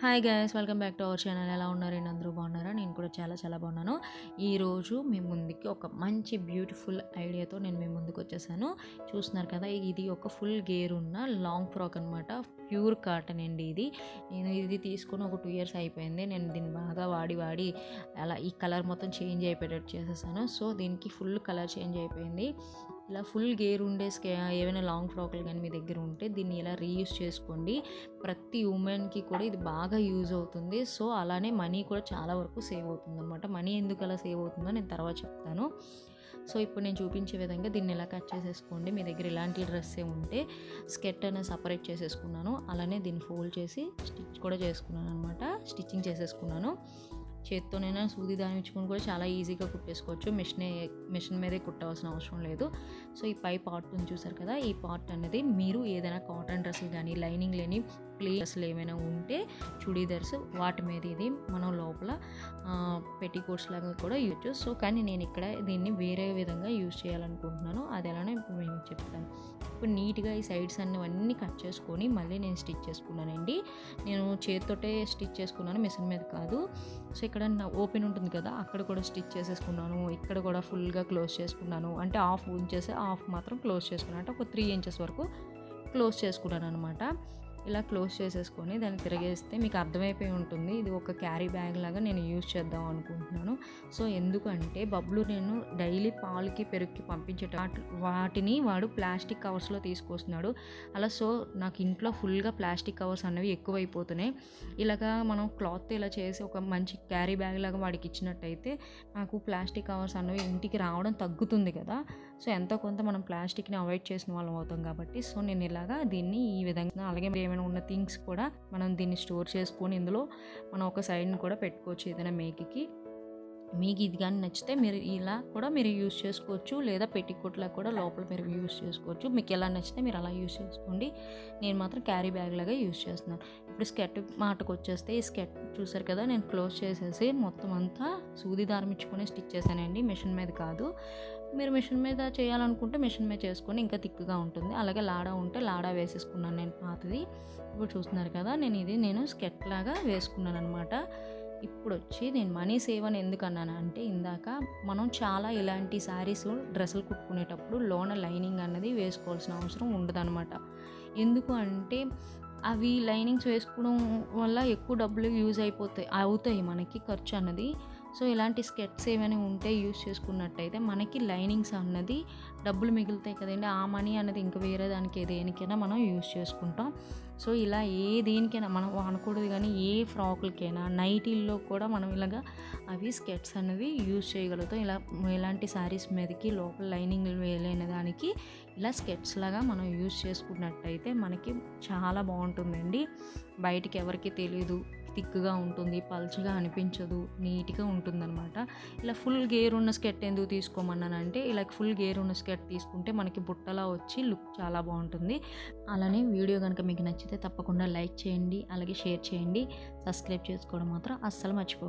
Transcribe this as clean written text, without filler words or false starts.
Hi guys, welcome back to our channel. ఎలా ఉన్నారండి? అందరూ బాగున్నారా? నేను కూడా చాలా చాలా బాగున్నాను. ఈరోజు మీ ముందుకి ఒక మంచి బ్యూటిఫుల్ ఐడియాతో నేను మీ ముందుకు వచ్చేసాను. చూస్తున్నారు కదా, ఇది ఒక ఫుల్ గేర్ ఉన్న లాంగ్ ఫ్రాక్ అనమాట. ప్యూర్ కాటన్ అండి ఇది. నేను ఇది తీసుకొని ఒక 2 years అయిపోయింది. నేను దీన్ని బాగా వాడి అలా ఈ కలర్ మొత్తం చేంజ్ అయిపోయేటట్టు చేసేసాను. సో దీనికి ఫుల్ కలర్ చేంజ్ అయిపోయింది. ఇలా ఫుల్ గేర్ ఉండే ఏమైనా లాంగ్ ఫ్రాక్లు కానీ మీ దగ్గర ఉంటే దీన్ని ఇలా రీయూస్ చేసుకోండి. ప్రతి ఉమెన్కి కూడా ఇది బాగా యూజ్ అవుతుంది. సో అలానే మనీ కూడా చాలా వరకు సేవ్ అవుతుంది అనమాట. మనీ ఎందుకు అలా సేవ్ అవుతుందో నేను తర్వాత చెప్తాను. సో ఇప్పుడు నేను చూపించే విధంగా దీన్ని ఇలా కట్ చేసేసుకోండి. మీ దగ్గర ఇలాంటి డ్రెస్సే ఉంటే స్కెట్ అనేది సపరేట్ చేసేసుకున్నాను. అలానే దీన్ని ఫోల్డ్ చేసి స్టిచ్ కూడా చేసుకున్నాను అనమాట. స్టిచ్చింగ్ చేసేసుకున్నాను. చేత్తోనైనా సూది దానిచ్చుకొని కూడా చాలా ఈజీగా కుట్టేసుకోవచ్చు. మిషన్ మీదే కుట్టవలసిన అవసరం లేదు. సో ఈ పై పార్ట్ ఉంది చూసారు కదా, ఈ పార్ట్ అనేది మీరు ఏదైనా కాటన్ డ్రెస్సులు కానీ లైనింగ్ లేని ప్లేన్ డ్రెస్సులు ఏమైనా ఉంటే చూడీదర్స్ వాటి మీద ఇది మనం లోపల పెట్టికోట్స్ లాగా కూడా యూజ్. సో కానీ నేను ఇక్కడ దీన్ని వేరే విధంగా యూజ్ చేయాలనుకుంటున్నాను. అది ఎలానో ఇప్పుడు నేను చెప్తాను. ఇప్పుడు నీట్గా ఈ సైడ్స్ అన్నీ కట్ చేసుకొని మళ్ళీ నేను స్టిచ్ చేసుకున్నానండి. నేను చేతితోటే స్టిచ్ చేసుకున్నాను, మిషన్ మీద కాదు. సో ఇక్కడ ఓపెన్ ఉంటుంది కదా, అక్కడ కూడా స్టిచ్ చేసేసుకున్నాను. ఇక్కడ కూడా ఫుల్గా క్లోజ్ చేసుకున్నాను. అంటే హాఫ్ ఉంచేసి హాఫ్ మాత్రం క్లోజ్ చేసుకున్నాను. అంటే ఒక 3 inches వరకు క్లోజ్ చేసుకున్నాను అనమాట. ఇలా క్లోజ్ చేసేసుకొని దాన్ని తిరిగేస్తే మీకు అర్థమైపోయి ఉంటుంది. ఇది ఒక క్యారీ బ్యాగ్ లాగా నేను యూజ్ చేద్దాం అనుకుంటున్నాను. సో ఎందుకంటే బబ్లు నేను డైలీ పాలకి పెరుగుకి వాటిని వాడు ప్లాస్టిక్ కవర్స్లో తీసుకొస్తున్నాడు. అలా సో నాకు ఇంట్లో ఫుల్గా ప్లాస్టిక్ కవర్స్ అనేవి ఎక్కువైపోతున్నాయి. ఇలాగా మనం క్లాత్ ఇలా చేసి ఒక మంచి క్యారీ బ్యాగ్ లాగా వాడికి ఇచ్చినట్టయితే నాకు ప్లాస్టిక్ కవర్స్ అనేవి ఇంటికి రావడం తగ్గుతుంది కదా. సో ఎంతో కొంత మనం ప్లాస్టిక్ని అవాయిడ్ చేసిన వాళ్ళం అవుతాం కాబట్టి సో నేను ఇలాగా దీన్ని ఈ విధంగా, అలాగే ఏమైనా ఉన్న థింగ్స్ కూడా మనం దీన్ని స్టోర్ చేసుకొని ఇందులో మనం ఒక సైడ్ని కూడా పెట్టుకోవచ్చు. ఏదైనా మేకికి మీకు ఇది కానీ నచ్చితే మీరు ఇలా కూడా మీరు యూజ్ చేసుకోవచ్చు, లేదా పెట్టికోట్లా కూడా లోపల మీరు యూజ్ చేసుకోవచ్చు. మీకు ఎలా నచ్చితే మీరు అలా యూజ్ చేసుకోండి. నేను మాత్రం క్యారీ బ్యాగ్ లాగా యూజ్ చేస్తున్నాను. ఇప్పుడు స్కెట్ మాటకు వచ్చేస్తే ఈ స్కెట్ చూసారు కదా, నేను క్లోజ్ చేసేసి మొత్తం అంతా సూది దారం ఇచ్చుకొని స్టిచ్ చేశానండి, మిషన్ మీద కాదు. మీరు మిషన్ మీద చేయాలనుకుంటే మిషన్ మీద చేసుకొని ఇంకా థిక్గా ఉంటుంది. అలాగే లాడా ఉంటే లాడా వేసేసుకున్నాను నేను పాతది. ఇప్పుడు చూస్తున్నారు కదా, నేను స్కెట్ లాగా వేసుకున్నాను అనమాట. ఇప్పుడు వచ్చి నేను మనీ సేవ్ అని ఎందుకు అన్నాను అంటే, ఇందాక మనం చాలా ఇలాంటి శారీస్ డ్రెస్సులు కుట్టుకునేటప్పుడు లోన లైనింగ్ అన్నది వేసుకోవాల్సిన అవసరం ఉండదన్నమాట. ఎందుకు అంటే అవి లైనింగ్స్ వేసుకోవడం వల్ల ఎక్కువ డబ్బులు యూజ్ అవుతాయి మనకి ఖర్చు అన్నది. సో ఇలాంటి స్కెట్స్ ఏమైనా ఉంటే యూజ్ చేసుకున్నట్టయితే మనకి లైనింగ్స్ అన్నది డబ్బులు మిగులుతాయి కదండి. ఆ మనీ అన్నది ఇంకా వేరే దానికి దేనికైనా మనం యూజ్ చేసుకుంటాం. సో ఇలా దేనికైనా మనం అనకూడదు కానీ ఏ ఫ్రాకులకైనా నైటీల్లో కూడా మనం ఇలాగా అవి స్కెట్స్ అనేవి యూజ్ చేయగలుగుతాం. ఇలాంటి శారీస్ మీదకి లోపల లైనింగ్ వేయలేని దానికి ఇలా స్కెట్స్ లాగా మనం యూజ్ చేసుకున్నట్టయితే మనకి చాలా బాగుంటుందండి. బయటికి ఎవరికి తెలియదు, థిక్గా ఉంటుంది, పల్చగా అనిపించదు, నీట్గా ఉంటుందన్నమాట. ఇలా ఫుల్ గేర్ ఉన్న స్కెట్ ఎందుకు తీసుకోమన్నానంటే, ఇలా ఫుల్ గేర్ ఉన్న స్కెట్ తీసుకుంటే మనకి బుట్టలా వచ్చి లుక్ చాలా బాగుంటుంది. అలానే వీడియో కనుక మీకు నచ్చితే తప్పకుండా లైక్ చేయండి, అలాగే షేర్ చేయండి. సబ్స్క్రైబ్ చేసుకోవడం మాత్రం అస్సలు మర్చిపోకండి.